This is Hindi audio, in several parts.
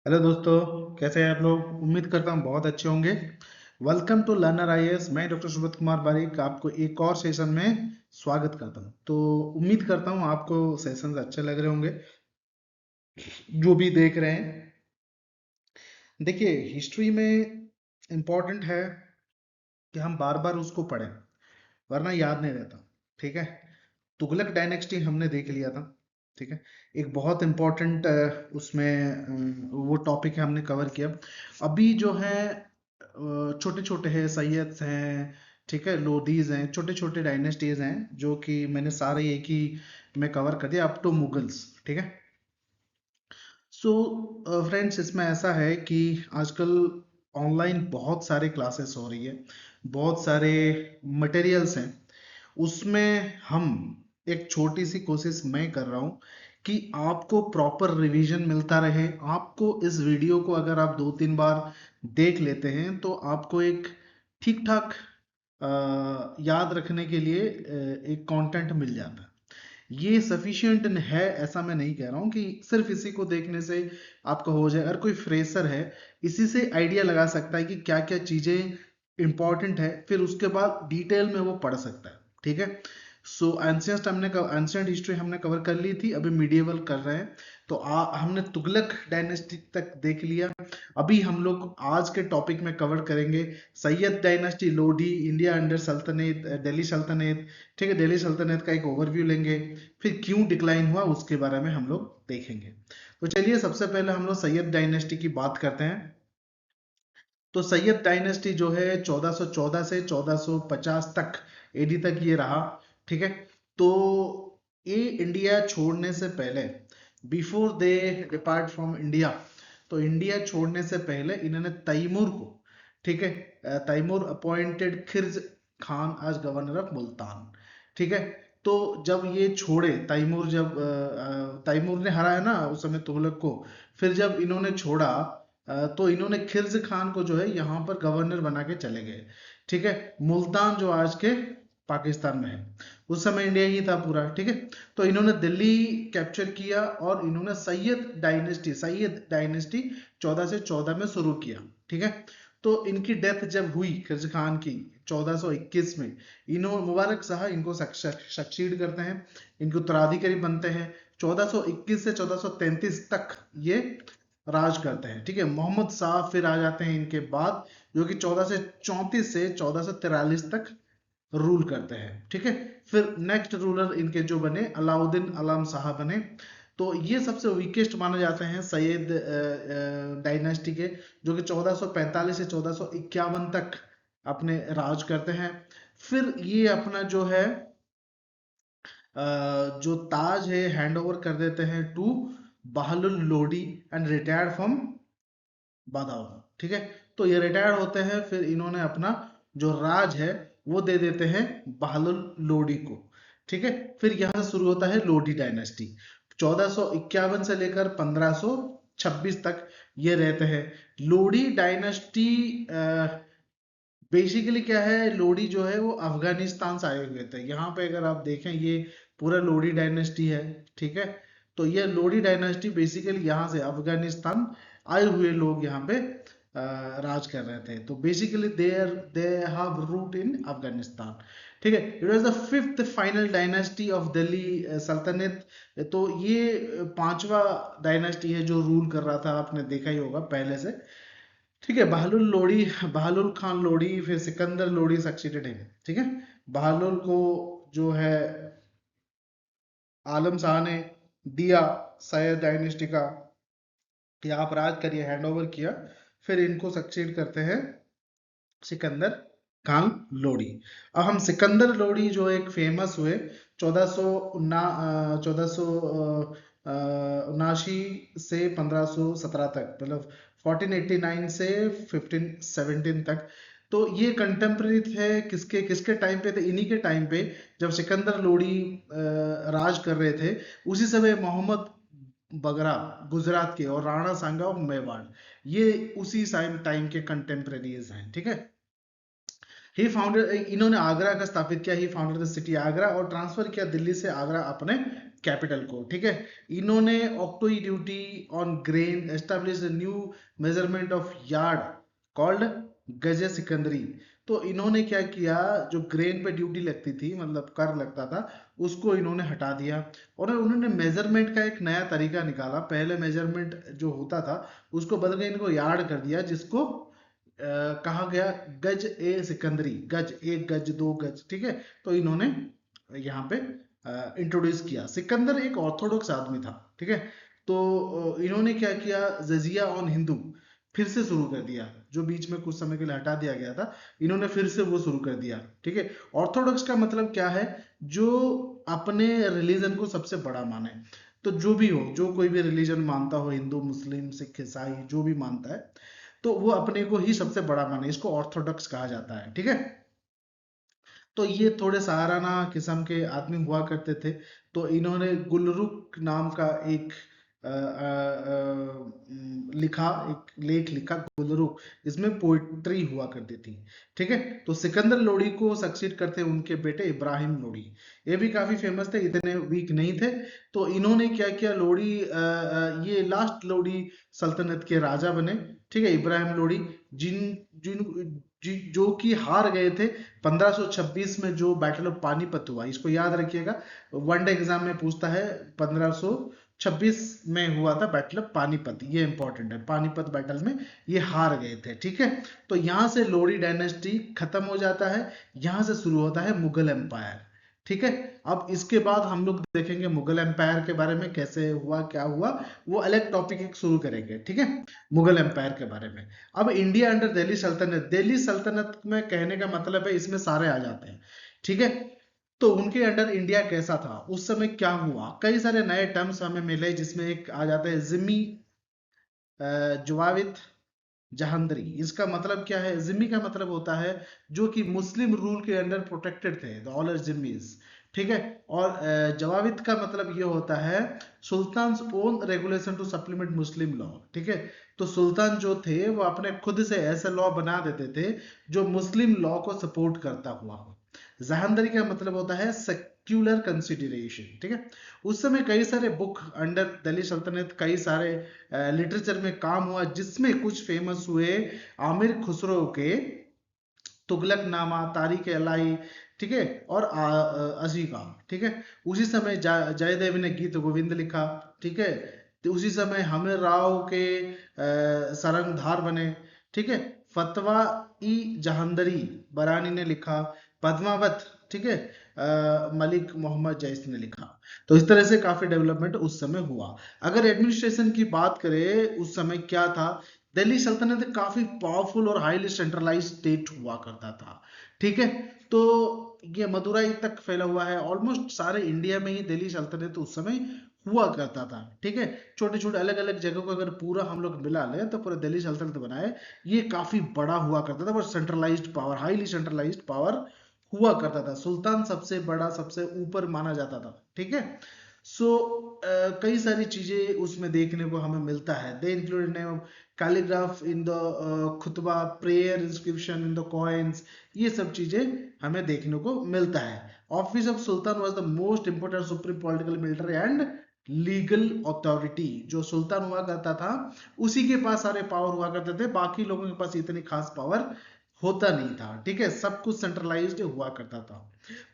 हेलो दोस्तों, कैसे हैं आप लोग। उम्मीद करता हूँ बहुत अच्छे होंगे। Welcome to learner IAS. मैं डॉक्टर सुब्रत कुमार बारिक आपको एक और सेशन में स्वागत करता हूँ। तो उम्मीद करता हूँ आपको सेशंस अच्छे लग रहे होंगे जो भी देख रहे हैं। देखिए, हिस्ट्री में इम्पोर्टेंट है कि हम बार बार उसको पढ़ें, वरना याद नहीं रहता। ठीक है, तुगलक डायनेस्टी हमने देख लिया था। ठीक है, एक बहुत इम्पोर्टेंट उसमें वो टॉपिक है, हमने कवर किया। अभी जो है छोटे छोटे हैं, सैयद हैं, ठीक है, लोधीज हैं, छोटे छोटे डायनेस्टीज हैं जो कि मैंने सारे एक ही में कवर कर दिया अप टू मुगल्स। ठीक है। सो फ्रेंड्स, इसमें ऐसा है कि आजकल ऑनलाइन बहुत सारे क्लासेस हो रही है, बहुत सारे मटेरियल्स हैं। उसमें हम एक छोटी सी कोशिश मैं कर रहा हूँ कि आपको प्रॉपर रिवीजन मिलता रहे। आपको इस वीडियो को अगर आप 2-3 बार देख लेते हैं तो आपको एक ठीक ठाक याद रखने के लिए एक कंटेंट मिल जाता है। ये सफिशिएंट है ऐसा मैं नहीं कह रहा हूँ कि सिर्फ इसी को देखने से आपका हो जाए। अगर कोई फ्रेशर है, इसी से आइडिया लगा सकता है कि क्या क्या चीजें इंपॉर्टेंट है, फिर उसके बाद डिटेल में वो पढ़ सकता है। ठीक है। सो एंशियंट हिस्ट्री हमने कवर कर ली थी, अभी मिडिएवल कर रहे हैं। तो हमने तुगलक डायनेस्टी तक देख लिया। अभी हम लोग आज के टॉपिक में कवर करेंगे Syed dynasty, Lodhi, India under सल्तनत, दिल्ली सल्तनत। ठीक है, दिल्ली सल्तनत का एक ओवरव्यू लेंगे, फिर क्यों डिक्लाइन हुआ उसके बारे में हम लोग देखेंगे। तो चलिए, सबसे पहले हम लोग सैयद डायनेस्टी की बात करते हैं। तो सैयद डायनेस्टी जो है 1414 से 1450 तक एडी तक ये रहा। ठीक है। तो ये इंडिया छोड़ने से पहले, before they depart from India, तो इंडिया छोड़ने से पहले इन्होंने तैमूर को, ठीक है, तैमूर अपॉइंटेड खिर्ज खान आज गवर्नर ऑफ मुल्तान। ठीक है। तो जब ये छोड़े, तैमूर जब तैमूर ने हराया ना उस समय तुगलक को, फिर जब इन्होंने छोड़ा तो इन्होंने खिर्ज खान को जो है यहाँ पर गवर्नर बना के चले गए। ठीक है। मुल्तान जो आज के पाकिस्तान में है, उस समय इंडिया ही था पूरा। ठीक है। तो इन्होंने दिल्ली कैप्चर किया और इन्होंने सैयद डायनेस्टी 1414 में शुरू किया। ठीक है। तो इनकी डेथ जब हुई खिर्ज खान की 1421 में, इन्हों मुबारक शाह इनको सक्सीड करते हैं, इनको उत्तराधिकारी बनते हैं। 1421 से 1433 तक ये राज करते हैं। ठीक है। मोहम्मद शाह फिर आ जाते हैं इनके बाद, जो कि 1434 से 1443 तक रूल करते हैं। ठीक है। फिर नेक्स्ट रूलर इनके जो बने अलाउद्दीन आलम शाह बने। तो ये सबसे वीकेस्ट माने जाते हैं सैयद डायनेस्टी के, जो कि 1445 से 1451 तक अपने राज करते हैं। फिर ये अपना जो है जो ताज है हैंड ओवर कर देते हैं to Bahlul Lodi and retired from Badaun. ठीक है। तो ये रिटायर्ड होते हैं, फिर इन्होंने अपना जो राज है वो दे देते हैं बहादुर लोडी को। ठीक है। फिर यहां से शुरू होता है लोडी डायनेस्टी। 1451 से लेकर 1526 तक ये रहते हैं। लोडी डायनेस्टी बेसिकली क्या है, लोडी जो है वो अफगानिस्तान से आए हुए थे। यहाँ पे अगर आप देखें, ये पूरा लोडी डायनेस्टी है। ठीक है। तो ये लोडी डायनेस्टी बेसिकली यहाँ से अफगानिस्तान आए हुए लोग यहाँ पे राज कर रहे थे। तो बेसिकली दे हैव रूट इन अफगानिस्तान। ठीक है। It was the fifth final dynasty of Delhi सल्तनत। तो ये पांचवा डायनेस्टी है जो रूल कर रहा था, आपने देखा ही होगा पहले से। ठीक है। बहलुल लोडी, बहलुल खान लोडी, फिर सिकंदर लोडी सक्सीडेड है। ठीक है। बहलुल को जो है आलम शाह ने दिया सैयद डायनेस्टी का कि आप राज करिए, हैंड ओवर किया। फिर इनको सक्सीड करते हैं सिकंदर खान लोडी। अब हम सिकंदर लोडी जो एक फेमस हुए 1479 से 1517 तक, मतलब 1489 से 1517 तक। तो ये कंटेम्प्रेरी थे किसके किसके टाइम पे थे, इन्हीं के टाइम पे जब सिकंदर लोडी राज कर रहे थे। उसी समय मोहम्मद बगरा गुजरात के और राणा सांगा ऑफ मेवाड़, ये उसी टाइम के कंटेम्प्रेरीज हैं। ठीक है। ही फाउंडेड, इन्होंने आगरा का स्थापित किया। ही फाउंडेड द सिटी आगरा और ट्रांसफर किया दिल्ली से आगरा अपने कैपिटल को, ठीक है। इन्होंने octroi duty on grain establish new measurement of yard called Gaz-e Sikandari. तो इन्होंने क्या किया, जो ग्रेन पे ड्यूटी लगती थी, मतलब कर लगता था, उसको इन्होंने हटा दिया और उन्होंने मेजरमेंट का एक नया तरीका निकाला। पहले मेजरमेंट जो होता था उसको बदल के इनको यार्ड कर दिया, जिसको कहा गया गज ए सिकंदरी, गज, एक गज, दो गज, ठीक है। तो इन्होंने यहाँ पे इंट्रोड्यूस किया। सिकंदर एक ऑर्थोडॉक्स आदमी था, ठीक है। तो इन्होंने क्या किया, जजिया ऑन हिंदू फिर से शुरू कर दिया, जो बीच में कुछ समय के लिए हटा दिया गया था, इन्होंने फिर से वो शुरू कर दिया, ठीक है। ऑर्थोडॉक्स का मतलब क्या है, जो अपने रिलीजन को सबसे बड़ा माने। तो जो भी हो, जो कोई भी रिलीजन मानता हो, हिंदू, मुस्लिम, सिख, ईसाई, जो भी मानता है, तो वो अपने को ही सबसे बड़ा माने, इसको ऑर्थोडॉक्स कहा जाता है, ठीक है। तो ये थोड़े सहाराना किस्म के आदमी हुआ करते थे। तो इन्होंने गुलरुख नाम का एक लिखा, एक लेख लिखा, गुलरुख, इसमें पोइट्री हुआ करती थी, ठीक है। तो सिकंदर लोडी को सक्सीड करते उनके बेटे इब्राहिम लोडी, ये भी काफी फेमस थे, इतने वीक नहीं थे। तो इन्होंने क्या किया, लोडी ये लास्ट लोडी सल्तनत के राजा बने, ठीक है, इब्राहिम लोडी, जिन जिन जो कि हार गए थे 1526 में, जो बैटल ऑफ पानीपत हुआ, इसको याद रखिएगा, वनडे एग्जाम में पूछता है। 1526 में हुआ था बैटल ऑफ पानीपत, ये इंपॉर्टेंट है, पानीपत बैटल में ये हार गए थे, ठीक है। तो यहां से लोडी डायनेस्टी खत्म हो जाता है, यहां से शुरू होता है मुगल एम्पायर, ठीक है। अब इसके बाद हम लोग देखेंगे मुगल एम्पायर के बारे में, कैसे हुआ, क्या हुआ, वो अलग टॉपिक एक शुरू करेंगे, ठीक है, मुगल एम्पायर के बारे में। अब इंडिया अंडर दिल्ली सल्तनत, दिल्ली सल्तनत में कहने का मतलब है इसमें सारे आ जाते हैं, ठीक है। तो उनके अंडर इंडिया कैसा था, उस समय क्या हुआ, कई सारे नए टर्म्स हमें मिले, जिसमें एक आ जाता है जिम्मी जुवाविद जहांदरी। इसका मतलब क्या है, जिम्मी का मतलब होता है जो कि मुस्लिम रूल के अंडर प्रोटेक्टेड थे, द ऑलर जिम्मीज, ठीक है। और जवाविद का मतलब ये होता है sultan own regulation to supplement Muslim law, ठीक है। तो सुल्तान जो थे वो अपने खुद से ऐसे लॉ बना देते थे जो मुस्लिम लॉ को सपोर्ट करता हुआ हो। जहांदरी का मतलब होता है सेक्युलर कंसिडरेशन, ठीक है। उस समय कई सारे बुक अंडर दिल्ली सल्तनत, कई सारे लिटरेचर में काम हुआ, जिसमें कुछ फेमस हुए आमिर खुसरो के तुगलकनामा, तारीख अलाई, ठीक है, और अजीका, ठीक है। उसी समय जयदेव ने गीत गोविंद लिखा, ठीक है। तो उसी समय हमीर राव के सरंगधार बने, ठीक है। फतवा ई जहांदरी बरानी ने लिखा, पद्मावत, ठीक है, मलिक मोहम्मद जैस ने लिखा। तो इस तरह से काफी डेवलपमेंट उस समय हुआ। अगर एडमिनिस्ट्रेशन की बात करें, उस समय क्या था, दिल्ली सल्तनत काफी पावरफुल और हाईली सेंट्रलाइज स्टेट हुआ करता था, ठीक है। तो ये मदुरई तक फैला हुआ है, ऑलमोस्ट सारे इंडिया में ही दिल्ली सल्तनत उस समय हुआ करता था, ठीक है। छोटे छोटे अलग अलग जगहों को अगर पूरा हम लोग मिला लें तो पूरा दिल्ली सल्तनत बनाए, ये काफी बड़ा हुआ करता था, और centralised power, highly centralised power हुआ करता था। सुल्तान सबसे बड़ा, सबसे ऊपर माना जाता था, ठीक है। सो कई सारी चीजें उसमें देखने को हमें मिलता है। They included name of caliph in the khutba, prayer inscription in the coins, ये सब चीजें हमें देखने को मिलता है। Office of sultan was the most important supreme political, military and legal authority. जो सुल्तान हुआ करता था उसी के पास सारे पावर हुआ करते थे, बाकी लोगों के पास इतनी खास पावर होता नहीं था, ठीक है। सब कुछ सेंट्रलाइज्ड हुआ करता था।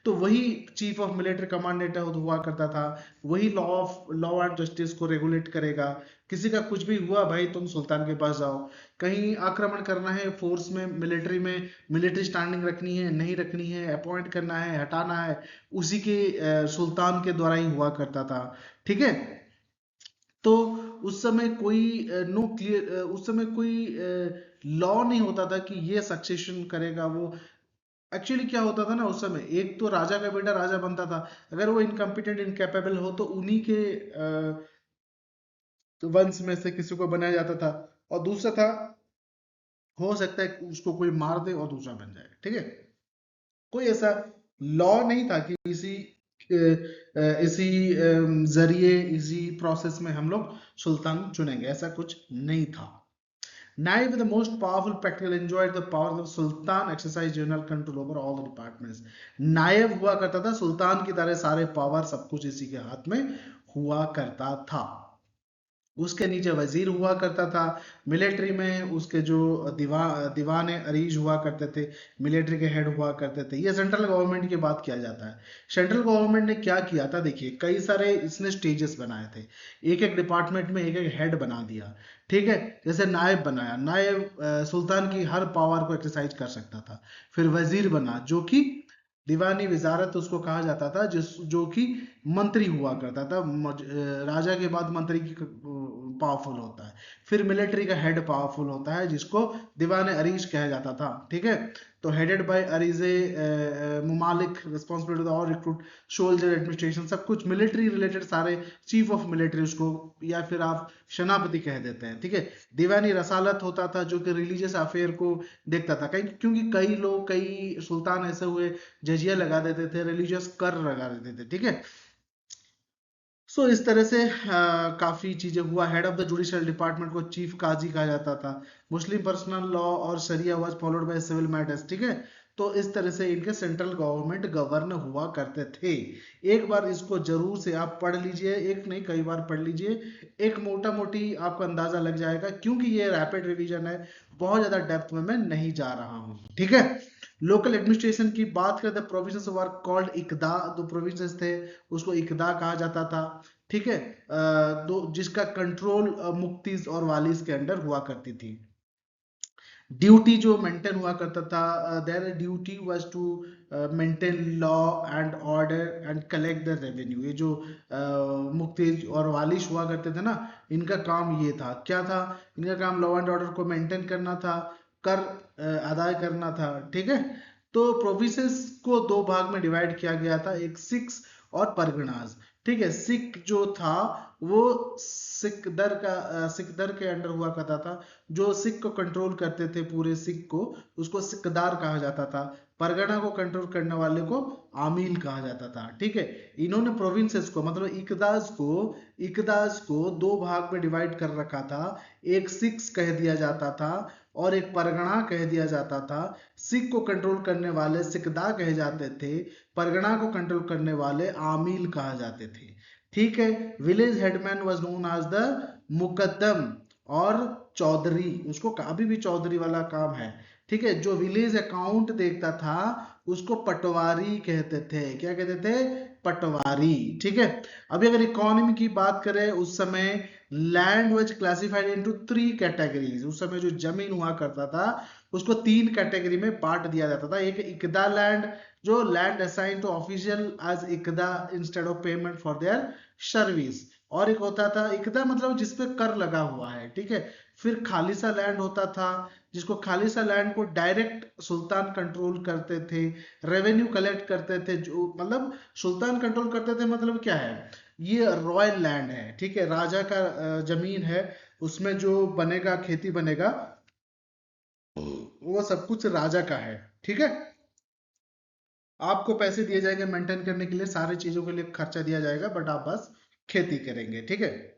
तो वही चीफ ऑफ मिलिट्री कमांडेंट हुआ करता था, वही लॉ एंड जस्टिस को रेगुलेट करेगा। किसी का कुछ भी हुआ, भाई तुम सुल्तान के पास जाओ। कहीं आक्रमण करना है फोर्स में, मिलिट्री स्टैंडिंग रखनी है, नहीं रखनी है, अपॉइंट करना है, हटाना है, उसी के सुल्तान के द्वारा ही हुआ करता था, ठीक है। तो उस समय कोई नो क्लियर, उस समय कोई लॉ नहीं होता था कि ये सक्सेशन करेगा वो। एक्चुअली क्या होता था ना, उस समय एक तो राजा का बेटा राजा बनता था, अगर वो इनकम्पिटेंट, इनकेपेबल हो तो उन्हीं के वंश में से किसी को बनाया जाता था। और दूसरा था, हो सकता है उसको कोई मार दे और दूसरा बन जाए, ठीक है। कोई ऐसा लॉ नहीं था कि इसी जरिए, इसी प्रोसेस में हम लोग सुल्तान चुनेंगे, ऐसा कुछ नहीं था। Naib, the most powerful practical, enjoyed the power of Sultan, exercised general control over all the departments. नायब हुआ करता था, सुल्तान की तरह सारे पावर सब कुछ इसी के हाथ में हुआ करता था। उसके नीचे वजीर हुआ करता था। मिलिट्री में उसके जो दीवान अरीज हुआ करते थे, मिलिट्री के हेड हुआ करते थे। ये सेंट्रल गवर्नमेंट की बात किया जाता है। सेंट्रल गवर्नमेंट ने क्या किया था, देखिए कई सारे इसने स्टेजेस बनाए थे, एक एक डिपार्टमेंट में एक एक हेड बना दिया, ठीक है। जैसे नायब बनाया, नायब सुल्तान की हर पावर को एक्सरसाइज कर सकता था। फिर वजीर बना, जो कि दीवानी वजारत उसको कहा जाता था, जो कि मंत्री हुआ करता था। राजा के बाद मंत्री की पावरफुल होता है। फिर मिलिट्री का हेड पावरफुल होता है, जिसको दीवान अरीज कहा जाता था, ठीक है। तो हेडेड बाय अरीजे मुमालिक, रिस्पॉन्सिबिलिटी और रिक्रूट सोल्जर एडमिनिस्ट्रेशन, सब कुछ मिलिट्री रिलेटेड सारे, चीफ ऑफ मिलिट्री उसको, या फिर आप सेनापति कह देते हैं, ठीक है। दीवानी रसालत होता था, जो कि रिलीजियस अफेयर को देखता था, क्योंकि कई सुल्तान ऐसे हुए जजिया लगा देते थे, रिलीजियस कर लगा देते थे, ठीक है। सो इस तरह से काफी चीजें हुआ। Head of the judicial department को चीफ काजी कहा जाता था। मुस्लिम पर्सनल लॉ और sharia was followed by civil matters, ठीक है। तो इस तरह से इनके सेंट्रल गवर्नमेंट गवर्न हुआ करते थे। एक बार इसको जरूर से आप पढ़ लीजिए, एक नहीं कई बार पढ़ लीजिए, एक मोटा मोटी आपको अंदाजा लग जाएगा, क्योंकि ये रैपिड रिवीजन है, बहुत ज्यादा डेप्थ में मैं नहीं जा रहा हूं, ठीक है। लोकल एडमिनिस्ट्रेशन की बात करते हैं, प्रोविंसेस वर कॉल्ड इकदा, दो प्रोविंसेस थे उसको इकदा कहा जाता था, ठीक है। दो जिसका कंट्रोल मुफ्तीज और वालिस के अंडर हुआ करती थी। ड्यूटी जो मेंटेन हुआ करता था, their duty was to maintain law and order and collect the revenue. ये जो मुफ्तीज और वालिश हुआ करते थे ना, इनका काम ये था, क्या था, इनका काम लॉ एंड ऑर्डर को मेंटेन करना था, कर अदा करना था, ठीक है। तो प्रोविंसेस को दो भाग में डिवाइड किया गया था, एक सिक्स और परगनाज, ठीक है। सिख जो था वो सिकदर के अंडर हुआ करता था, जो सिख को कंट्रोल करते थे, पूरे सिख को, उसको सिकदार कहा जाता था। परगना को कंट्रोल करने वाले को आमील कहा जाता था, ठीक है। इन्होंने प्रोविंसेस को, मतलब इकदास को दो भाग में डिवाइड कर रखा था। एक सिक्स कह दिया जाता था और एक परगना कह दिया जाता था। सिख को कंट्रोल करने वाले सिकदा कहे जाते थे, परगना को कंट्रोल करने वाले आमील कहा जाते थे, ठीक है। Village headman was known as the muqaddam और चौधरी, उसको अभी भी चौधरी वाला काम है, ठीक है। जो विलेज अकाउंट देखता था उसको पटवारी कहते थे, क्या कहते थे, पटवारी, ठीक है। अभी अगर इकोनॉमी की बात करें, उस समय land was classified into 3 categories. उस समय जो जमीन हुआ करता था उसको 3 कैटेगरी में बांट दिया जाता था। एक इकदा लैंड, जो land assign to official as iqta instead of payment for their service, और एक होता था इकदा मतलब जिसपे कर लगा हुआ है, ठीक है। फिर खालिसा लैंड होता था, जिसको खालिसा लैंड को डायरेक्ट सुल्तान कंट्रोल करते थे, रेवेन्यू कलेक्ट करते थे, जो मतलब सुल्तान कंट्रोल करते थे, मतलब क्या है, ये रॉयल लैंड है, ठीक है, राजा का जमीन है, उसमें जो बनेगा, खेती बनेगा, वो सब कुछ राजा का है, ठीक है। आपको पैसे दिए जाएंगे मेंटेन करने के लिए, सारी चीजों के लिए खर्चा दिया जाएगा, बट आप बस खेती करेंगे, ठीक है।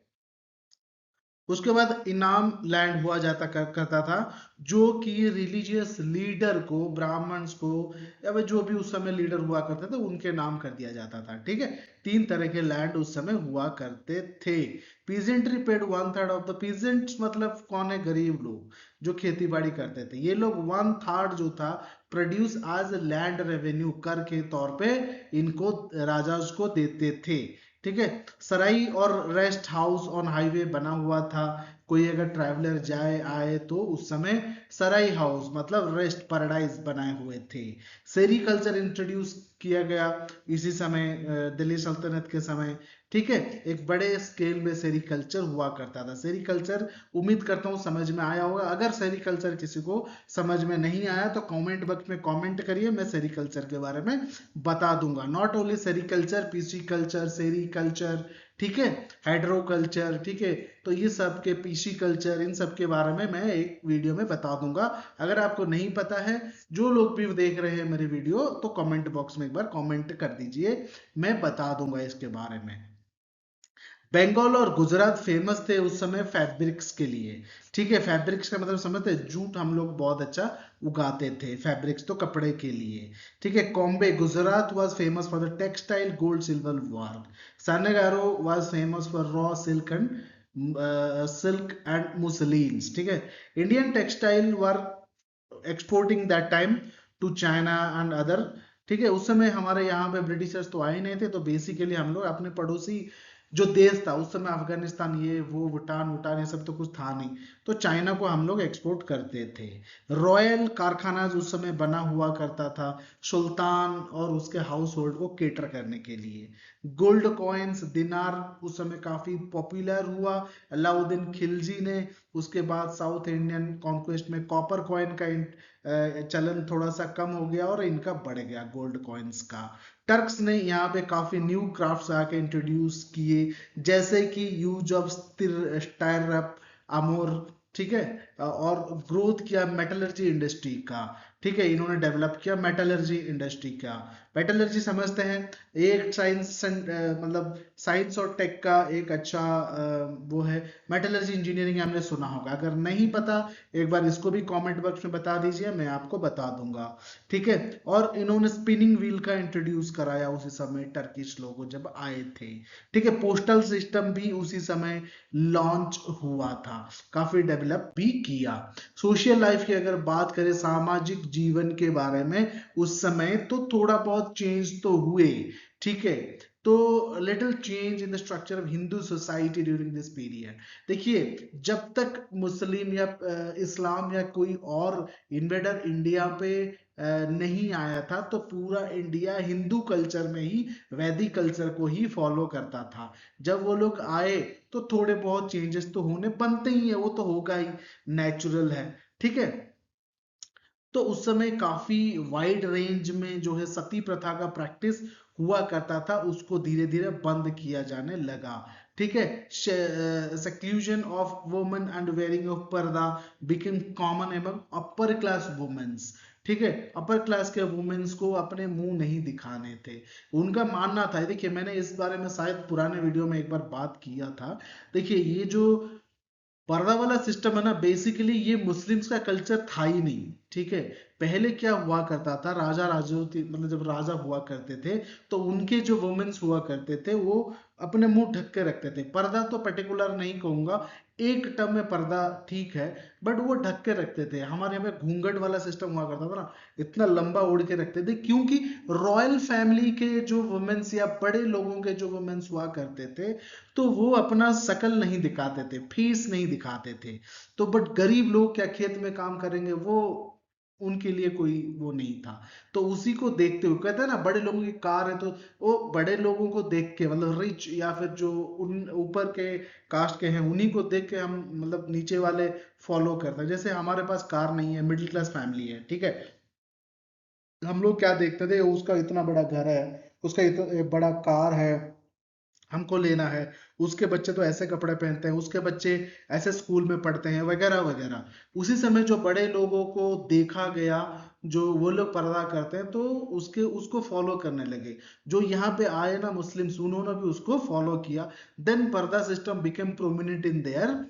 उसके बाद इनाम लैंड हुआ करता था, जो कि रिलीजियस लीडर को, ब्राह्मण्स को, या फिर जो भी उस समय लीडर हुआ करते थे उनके नाम कर दिया जाता था, ठीक है। 3 तरह के लैंड उस समय हुआ करते थे। Peasantry paid 1/3 of the peasants, मतलब कौन है, गरीब लोग जो खेती बाड़ी करते थे, ये लोग 1/3 जो था प्रोड्यूस एज लैंड रेवेन्यू कर के तौर पे इनको राजा को देते थे, ठीक है। सराई और रेस्ट हाउस ऑन हाईवे बना हुआ था, कोई अगर ट्रैवलर जाए आए तो उस समय सराई हाउस मतलब रेस्ट पैराडाइज बनाए हुए थे। सेरिकल्चर इंट्रोड्यूस किया गया इसी समय, दिल्ली सल्तनत के समय, ठीक है। एक बड़े स्केल में सेरिकल्चर हुआ करता था। सेरिकल्चर उम्मीद करता हूँ समझ में आया होगा। अगर सेरिकल्चर किसी को समझ में नहीं आया तो कमेंट बॉक्स में कमेंट करिए, मैं सेरिकल्चर के बारे में बता दूंगा। Not only sericulture, PC culture, sericulture, ठीक है, हाइड्रोकल्चर, ठीक है। तो ये सब के पीसी कल्चर, इन सब के बारे में मैं एक वीडियो में बता दूंगा। अगर आपको नहीं पता है, जो लोग भी देख रहे हैं मेरे वीडियो, तो कमेंट बॉक्स में एक बार कमेंट कर दीजिए, मैं बता दूंगा इसके बारे में। बंगाल और गुजरात फेमस थे उस समय फैब्रिक्स के लिए। ठीक है, फैब्रिक्स का मतलब समझते हैं, जूट हम लोग बहुत अच्छा उगाते थे, फैब्रिक्स तो कपड़े के लिए। ठीक है, Cambay Gujarat was famous for the textile gold silver work. Sonargaon was famous for raw silk and muslins. ठीक है, Indian textile were exporting that time to China and other. ठीक है, उस समय हमारे यहाँ पे ब्रिटिशर्स तो आए नहीं थे, तो बेसिकली हम लोग अपने पड़ोसी जो देश था उस समय, अफगानिस्तान, ये वो भूटान भूटान ये सब तो कुछ था नहीं, तो चाइना को हम लोग एक्सपोर्ट करते थे। रॉयल कारखाना उस समय बना हुआ करता था सुल्तान और उसके हाउस होल्ड को केटर करने के लिए। गोल्ड कॉइन्स दिनार उस समय काफी पॉपुलर हुआ, अलाउद्दीन खिलजी ने। उसके बाद साउथ इंडियन कॉन्क्वेस्ट में कॉपर कॉइन का चलन थोड़ा सा कम हो गया और इनका बढ़ गया गोल्ड कॉइन्स का। टर्क्स ने यहाँ पे काफी न्यू क्राफ्ट्स आके इंट्रोड्यूस किए, जैसे कि यूज ऑफ स्टायरप अमोर। ठीक है, और ग्रोथ किया मेटलर्जी इंडस्ट्री का। ठीक है, इन्होंने डेवलप किया मेटलर्जी इंडस्ट्री का। मेटलर्जी समझते हैं, एक साइंस मतलब साइंस और टेक का एक अच्छा वो है। मेटलर्जी इंजीनियरिंग हमने सुना होगा, अगर नहीं पता एक बार इसको भी कमेंट बॉक्स में बता दीजिए, मैं आपको बता दूंगा। ठीक है, और इन्होंने स्पिनिंग व्हील का इंट्रोड्यूस कराया उसी समय, टर्किश लोगों जब आए थे। ठीक है, पोस्टल सिस्टम भी उसी समय लॉन्च हुआ था, काफी डेवलप भी किया। सोशल लाइफ की अगर बात करें, सामाजिक जीवन के बारे में, उस समय तो थोड़ा बहुत चेंज तो हुए। ठीक है, तो little change in the structure of Hindu society during this period. देखिए, जब तक मुस्लिम या इस्लाम या कोई और इन्वेडर इंडिया पे नहीं आया था, तो पूरा इंडिया हिंदू कल्चर में ही, वैदिक कल्चर को ही फॉलो करता था। जब वो लोग आए तो थोड़े बहुत चेंजेस तो होने बनते ही है, वो तो होगा ही, नेचुरल है। ठीक है, तो उस समय काफी वाइड रेंज में जो है सती प्रथा का प्रैक्टिस हुआ करता था, उसको धीरे धीरे बंद किया जाने लगा। ठीक है, seclusion of women and wearing of purdah became common among upper class womens. ठीक है, अपर क्लास के वुमेन्स को अपने मुंह नहीं दिखाने थे, उनका मानना था। देखिए, मैंने इस बारे में शायद पुराने वीडियो में एक बार बात किया था। देखिए, ये जो पर्दा वाला सिस्टम है ना, बेसिकली ये मुस्लिम्स का कल्चर था ही नहीं। ठीक है, पहले क्या हुआ करता था, राजा राजोती मतलब जब राजा हुआ करते थे, तो उनके जो वुमेन्स हुआ करते थे वो अपने मुंह ढक के रखते थे। पर्दा तो पर्टिकुलर नहीं कहूंगा, एक टर्म में पर्दा ठीक है, बट वो ढक के रखते थे। हमारे यहाँ पे घूंघट वाला सिस्टम हुआ करता था ना, इतना लंबा ओढ़ के रखते थे, क्योंकि रॉयल फैमिली के जो वुमेन्स या बड़े लोगों के जो वुमेन्स हुआ करते थे, तो वो अपना शकल नहीं दिखाते थे, फेस नहीं दिखाते थे। तो बट गरीब लोग क्या खेत में काम करेंगे, वो उनके लिए कोई वो नहीं था। तो उसी को देखते हुए कहते हैं ना, बड़े लोगों की कार है, तो वो बड़े लोगों को देख के, मतलब रिच या फिर जो उन ऊपर के कास्ट के हैं, उन्हीं को देख के हम मतलब नीचे वाले फॉलो करते हैं। जैसे हमारे पास कार नहीं है, मिडिल क्लास फैमिली है, ठीक है, हम लोग क्या देखते थे, उसका इतना बड़ा घर है, उसका इतना बड़ा कार है, हमको लेना है। उसके बच्चे तो ऐसे कपड़े पहनते हैं, उसके बच्चे ऐसे स्कूल में पढ़ते हैं, वगैरह वगैरह। उसी समय जो बड़े लोगों को देखा गया, जो वो लोग पर्दा करते हैं, तो उसके उसको फॉलो करने लगे। जो यहाँ पे आए ना मुस्लिम्स, उन्होंने भी उसको फॉलो किया। Then purdah system became prominent in their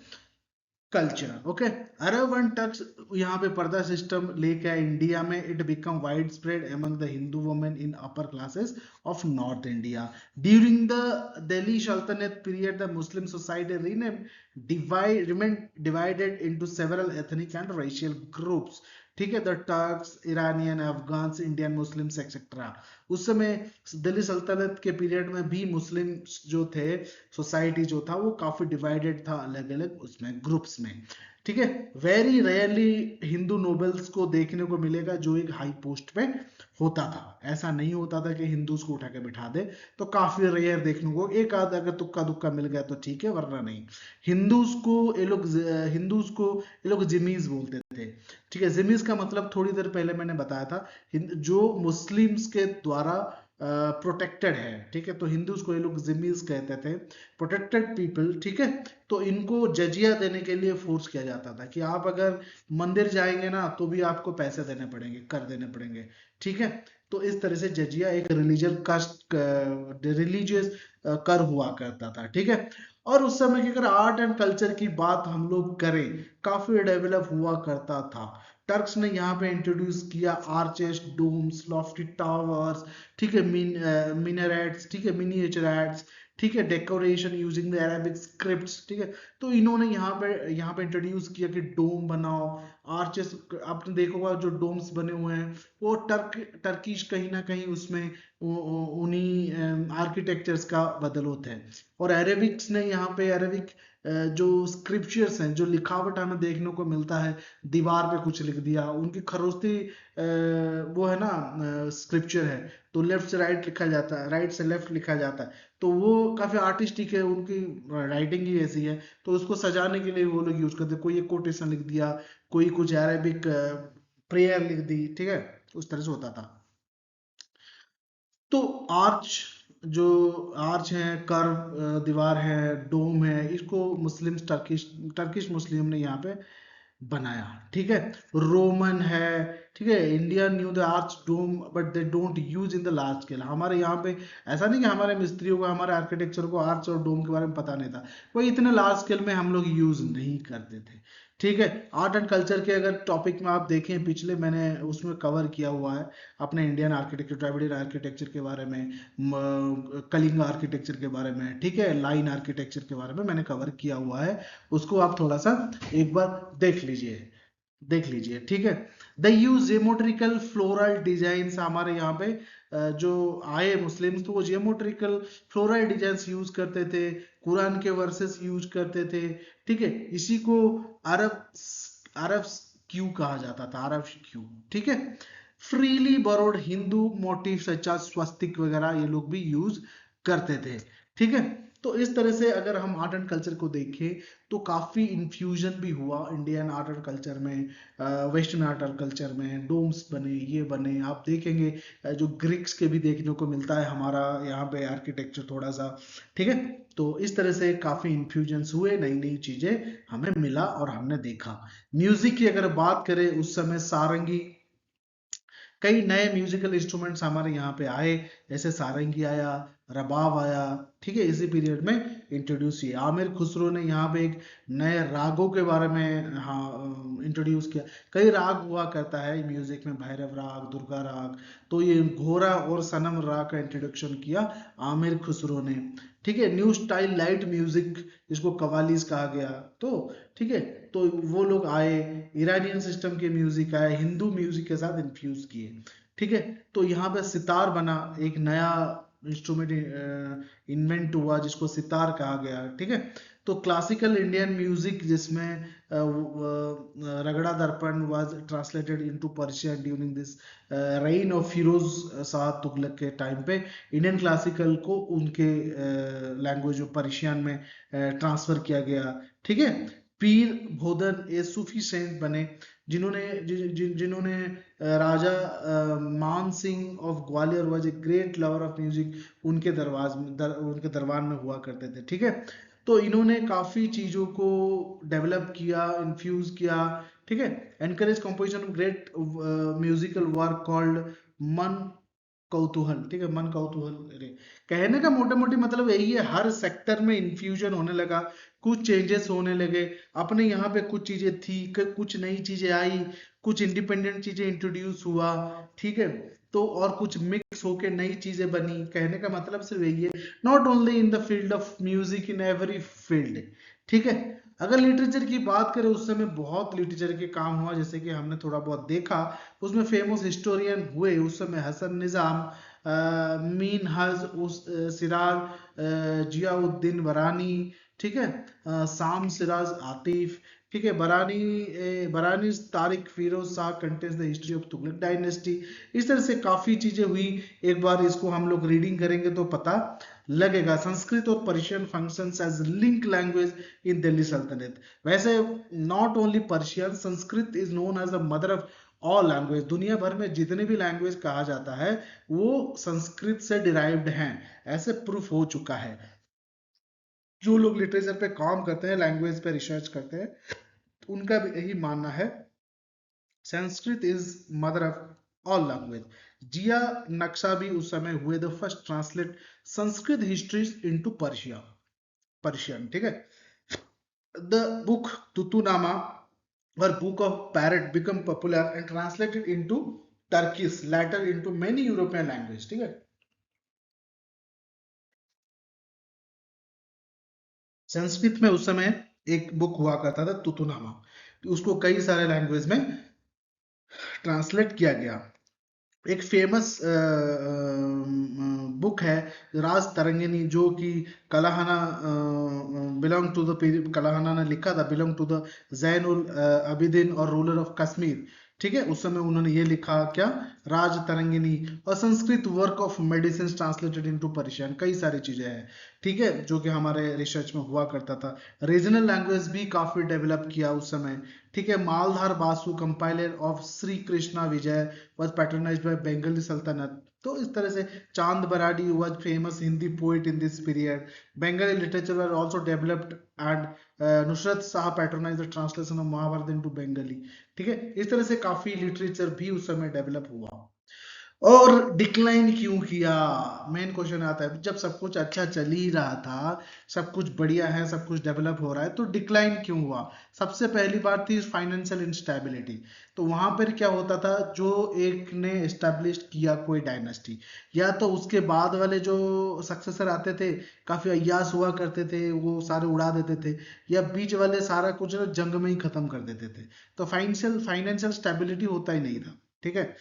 culture. Okay, Arab and Turks यहाँ पे पर्दा सिस्टम लेके आए इंडिया में। It become widespread among the Hindu women in upper classes of North India during the Delhi Sultanate period. The Muslim society remained divided into several ethnic and racial groups। ठीक है, the Turks, Iranian, Afghans, Indian Muslims etcetera. उस समय दिल्ली सल्तनत के पीरियड में भी मुस्लिम जो थे, सोसाइटी जो था, वो काफी डिवाइडेड था अलग अलग उसमें ग्रुप्स में। ठीक है, वेरी रेयरली हिंदू नोबल्स को देखने को मिलेगा जो एक हाई पोस्ट पे होता था। ऐसा नहीं होता था कि हिंदूज को उठा के बिठा दे, तो काफी रेयर देखने को, एक आध अगर तुक्का दुक्का मिल गया तो ठीक है, वरना नहीं। हिंदूज को ये लोग जिमीज बोलते थे। ठीक है, जिमीज का मतलब थोड़ी देर पहले मैंने बताया था, जो मुस्लिम्स के द्वारा प्रोटेक्टेड है। ठीक है, तो हिंदूज को ये लोग जिमीज कहते थे, प्रोटेक्टेड पीपल। ठीक है, तो इनको जजिया देने के लिए फोर्स किया जाता था कि आप अगर मंदिर जाएंगे ना, तो भी आपको पैसे देने पड़ेंगे, कर देने पड़ेंगे। ठीक है, तो इस तरह से जजिया एक रिलीजियस कर हुआ करता था। ठीक है, और उस समय की अगर आर्ट एंड कल्चर की बात हम लोग करें, काफी डेवलप हुआ करता था। टर्क्स ने यहाँ पे इंट्रोड्यूस किया आर्चेस, डोम्स, लॉफ्टी टावर्स, ठीक है, मिनरेट्स, ठीक है, मिनिएचरेट्स, ठीक है, decoration using the Arabic scripts, ठीक है। तो इन्होंने यहाँ पे इंट्रोड्यूस किया कि डोम बनाओ, आर्चेस। आपने देखा होगा जो डोम्स बने हुए हैं वो टर्किश कहीं ना कहीं उसमें उन्हीं आर्किटेक्चर्स का बदल होता है। और अरेबिक्स ने यहाँ पे अरेबिक जो स्क्रिप्चर्स हैं, जो लिखावट हमें देखने को मिलता है, दीवार पे कुछ लिख दिया, उनकी खरोस्ती वो है ना स्क्रिप्चर है, तो लेफ्ट से राइट लिखा जाता है, राइट से लेफ्ट लिखा जाता है, तो वो काफी आर्टिस्टिक है, उनकी राइटिंग ही ऐसी है। तो उसको सजाने के लिए वो लोग यूज करते हैं, कोई एक कोटेशन लिख दिया, कोई कुछ अरेबिक प्रेयर लिख दी, ठीक है, उस तरह से होता था। तो आर्च, जो आर्च है, कर्व दीवार है, डोम है, इसको मुस्लिम टर्किश टर्किश मुस्लिम ने यहाँ पे बनाया, ठीक है। रोमन है, ठीक है। India knew the arch dome but they don't use in the large scale. हमारे यहाँ पे ऐसा नहीं कि हमारे मिस्त्रियों को, हमारे आर्किटेक्चर को आर्च और डोम के बारे में पता नहीं था, वो इतने लार्ज स्केल में हम लोग यूज नहीं करते थे, ठीक है। आर्ट एंड कल्चर के अगर टॉपिक में आप देखें, पिछले मैंने उसमें कवर किया हुआ है अपने इंडियन आर्किटेक्चर, द्रविडियन आर्किटेक्चर के बारे में, कलिंग आर्किटेक्चर के बारे में, ठीक है, लाइन आर्किटेक्चर के बारे में मैंने कवर किया हुआ है, उसको आप थोड़ा सा एक बार देख लीजिए, ठीक है। The use geometrical floral design, हमारे यहाँ पे जो आए मुस्लिम्स तो वो जियोमेट्रिकल फ्लोरल डिजाइन यूज करते थे, कुरान के वर्सेस यूज करते थे, ठीक है। इसी को अरब अरब क्यू कहा जाता था, अरब क्यू, ठीक है। Freely borrowed Hindu motif such as swastika वगैरह ये लोग भी यूज करते थे, ठीक है। तो इस तरह से अगर हम आर्ट एंड कल्चर को देखें तो काफी इंफ्यूजन भी हुआ इंडियन आर्ट एंड कल्चर में, वेस्टर्न आर्ट एंड कल्चर में, डोम्स बने, ये बने, आप देखेंगे जो ग्रीक्स के भी देखने को मिलता है हमारा यहाँ पे आर्किटेक्चर थोड़ा सा, ठीक है। तो इस तरह से काफी इंफ्यूजन्स हुए, नई नई चीजें हमें मिला और हमने देखा। म्यूजिक की अगर बात करें, उस समय सारंगी, कई नए म्यूजिकल इंस्ट्रूमेंट्स हमारे यहाँ पे आए, जैसे सारंगी आया, रबाब आया, ठीक है, इसी पीरियड में इंट्रोड्यूस किया। आमिर खुसरो ने यहाँ पे एक नए रागों के बारे में हाँ इंट्रोड्यूस किया। कई राग हुआ करता है म्यूजिक में, भैरव राग, दुर्गा राग, तो ये घोरा और सनम राग का इंट्रोडक्शन किया आमिर खुसरो ने, ठीक है। न्यू स्टाइल लाइट म्यूजिक, जिसको कवालीज कहा गया, तो ठीक है, तो वो लोग आए, ईरानियन सिस्टम के म्यूजिक आए, हिंदू म्यूजिक के साथ इन्फ्यूज किए, ठीक है। तो यहाँ पे सितार बना, एक नया इंस्ट्रूमेंट इन्वेंट हुआ जिसको सितार कहा गया, ठीक है। तो क्लासिकल इंडियन म्यूजिक जिसमें Raga Darpan was translated into Persian during this reign of Firoz Shah Tughlaq के टाइम पे, इंडियन क्लासिकल को उनके लैंग्वेज ऑफ पर्शियन में ट्रांसफर किया गया, ठीक है। पीर भोदन ये सूफी सेंट बने, जिन्होंने राजा मान Singh of Gwalior was a great lover of music, उनके दरबार में हुआ करते थे, ठीक है। तो इन्होंने काफी चीजों को डेवलप किया, इन्फ्यूज किया, ठीक है। Encourage composition of great musical work called मन कौतूहल, ठीक है, मन कौतूहल। अरे कहने का मोटा मोटी मतलब यही है, हर सेक्टर में इन्फ्यूजन होने लगा, कुछ चेंजेस होने लगे। अपने यहाँ पे कुछ चीजें थी, कुछ नई चीजें आई, कुछ इंडिपेंडेंट चीजें इंट्रोड्यूस हुआ, ठीक है। तो और कुछ मिक्स होके नई चीजें बनी। कहने का मतलब सिर्फ यही है, not only in the field of music, in every field, ठीक है। अगर लिटरेचर की बात करें, उस समय बहुत लिटरेचर के काम हुआ, जैसे कि हमने थोड़ा बहुत देखा, उसमें फेमस हिस्टोरियन हुए उस समय हसन निजाम, मीन हज उस सिराज, जियाउद्दीन बरानी, ठीक है, साम सिराज आतिफ, ठीक है, Barani Tarikh Firoz Shah contains the history of Tughlaq dynasty. इस तरह से काफी चीजें हुई, एक बार इसको हम लोग रीडिंग करेंगे तो पता लगेगा। संस्कृत और Persian functions as link language in Delhi Sultanate. वैसे not only Persian, Sanskrit is known as the mother of all language. दुनिया भर में जितने भी लैंग्वेज कहा जाता है वो संस्कृत से डिराइव्ड हैं, ऐसे प्रूफ हो चुका है। जो लोग लिटरेचर पे काम करते हैं, लैंग्वेज पे रिसर्च करते हैं, उनका भी यही मानना है, Sanskrit is mother of all language. Ziya Nakhshabi भी उस समय हुए the first translate Sanskrit histories into Persia. Persian, ठीक है। The book Tutinama or book of parrot become popular and translated into Turkish, later into many European language, ठीक है। संस्कृत में उस समय एक बुक हुआ करता था तुतुनामा, उसको कई सारे लैंग्वेज में ट्रांसलेट किया गया। एक फेमस बुक है राज तरंगिनी, जो कि Kalhana belong to the, Kalhana ने लिखा था, belong to the Zainul Abidin और रूलर ऑफ कश्मीर, ठीक है। उस समय उन्होंने ये लिखा क्या, राज तरंगिनी। और Sanskrit work of medicine translated into Persian, कई सारी चीजें हैं, ठीक है, जो कि हमारे रिसर्च में हुआ करता था। रीजनल लैंग्वेज भी काफी डेवलप किया उस समय, ठीक है। Maladhar Basu compiler of Shri Krishna Vijay was patronized by Bengali Sultanate. तो इस तरह से चांद बराड़ी was famous Hindi poet in this period. Bengali literature were also developed and Nusrat Shah patronized the translation of Mahabharat into Bengali, ठीक है। इस तरह से काफी लिटरेचर भी उस समय डेवलप हुआ। और डिक्लाइन क्यों किया, मेन क्वेश्चन आता है। जब सब कुछ अच्छा चल ही रहा था, सब कुछ बढ़िया है, सब कुछ डेवलप हो रहा है, तो डिक्लाइन क्यों हुआ। सबसे पहली बात थी फाइनेंशियल इंस्टेबिलिटी। तो वहां पर क्या होता था, जो एक ने एस्टेब्लिश किया कोई डायनेस्टी, या तो उसके बाद वाले जो सक्सेसर आते थे काफी अय्यास हुआ करते थे, वो सारे उड़ा देते थे, या बीच वाले सारा कुछ जंग में ही खत्म कर देते थे। तो फाइनेंशियल स्टेबिलिटी होता ही नहीं था, ठीक है।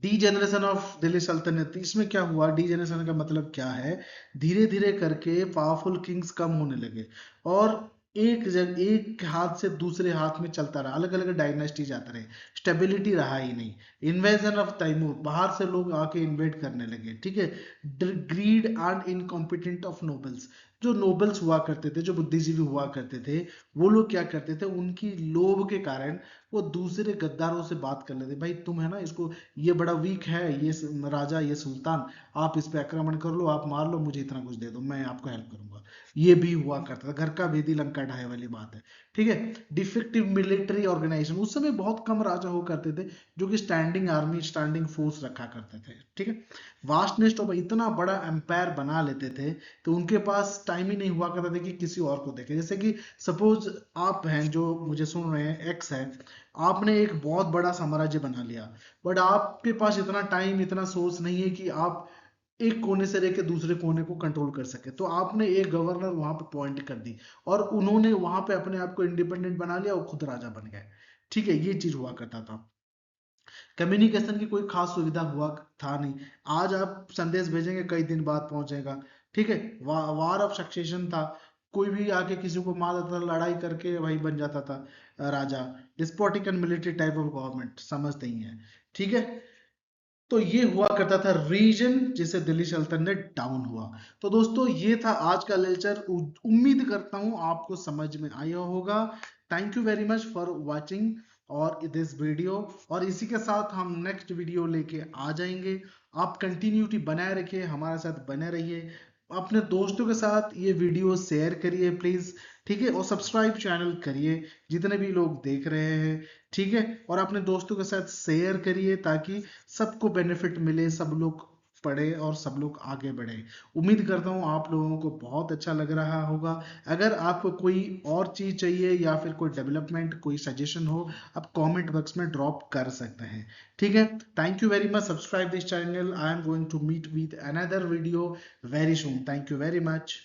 डी जनरेशन ऑफ दिल्ली सल्तनत, इसमें क्या हुआ, डी जनरेशन का मतलब क्या है, धीरे धीरे करके पावरफुल किंग्स कम होने लगे, और एक हाथ से दूसरे हाथ में चलता रहा, अलग अलग डायनेस्टी जाते रहे, स्टेबिलिटी रहा ही नहीं। इन्वेजन ऑफ तैमूर, बाहर से लोग आके इन्वेड करने लगे, ठीक है। Grid and incompetent of nobles, जो नोबल्स हुआ करते थे, जो बुद्धिजीवी हुआ करते थे, वो लोग क्या करते थे, उनकी लोभ के कारण वो दूसरे गद्दारों से बात कर लेते, भाई तुम है ना इसको, ये बड़ा वीक है, ये राजा, ये सुल्तान, आप इस पे आक्रमण कर लो, आप मार लो, मुझे इतना कुछ दे दो, मैं आपको हेल्प करूंगा। ये भी हुआ करता था, घर का भेदी लंका ढाए वाली बात है, ठीक है। डिफेक्टिव मिलिट्री ऑर्गेनाइजेशन, उस समय बहुत कम राजा हुआ करते थे जो कि स्टैंडिंग आर्मी, स्टैंडिंग फोर्स रखा करते थे, ठीक है। वास्टनेस ऑफ, इतना बड़ा एम्पायर बना लेते थे तो उनके पास टाइम ही नहीं हुआ करता था कि किसी और को देखे। जैसे कि सपोज आप हैं जो मुझे सुन रहे हैं, एक्स है, आपने एक बहुत बड़ा साम्राज्य बना लिया, बट आपके पास इतना टाइम, इतना सोर्स नहीं है कि आप एक कोने से लेकर दूसरे कोने को कंट्रोल कर सके, तो आपने एक गवर्नर वहां पे पॉइंट कर दी, और उन्होंने वहां पे अपने आप को इंडिपेंडेंट बना लिया और खुद राजा बन गए, ठीक है। ये चीज हुआ करता था। कम्युनिकेशन की कोई खास सुविधा हुआ था नहीं, आज आप संदेश भेजेंगे कई दिन बाद पहुंचेगा, ठीक है। वार ऑफ सक्सेशन था, कोई भी आके किसी को मार देता था, लड़ाई करके वही बन जाता था राजा। Despotic and military type of government समझते ही है, ठीक है। तो ये हुआ करता था रीजन जिसे दिल्ली सल्तनत डाउन हुआ। तो दोस्तों ये था आज का लेक्चर, उम्मीद करता हूं आपको समझ में आया होगा। Thank you very much for watching और दिस वीडियो, और इसी के साथ हम नेक्स्ट वीडियो लेके आ जाएंगे। आप कंटिन्यूटी बनाए रखिए, हमारे साथ बने रहिए, अपने दोस्तों के साथ ये वीडियो शेयर करिए प्लीज, ठीक है। और सब्सक्राइब चैनल करिए जितने भी लोग देख रहे हैं, ठीक है। और अपने दोस्तों के साथ शेयर करिए ताकि सबको बेनिफिट मिले, सब लोग पढ़े और सब लोग आगे बढ़े। उम्मीद करता हूँ आप लोगों को बहुत अच्छा लग रहा होगा। अगर आपको कोई और चीज चाहिए या फिर कोई डेवलपमेंट, कोई सजेशन हो, आप कमेंट बॉक्स में ड्रॉप कर सकते हैं, ठीक है। Thank you very much, subscribe this channel, I am going to meet with another video very soon, thank you very much.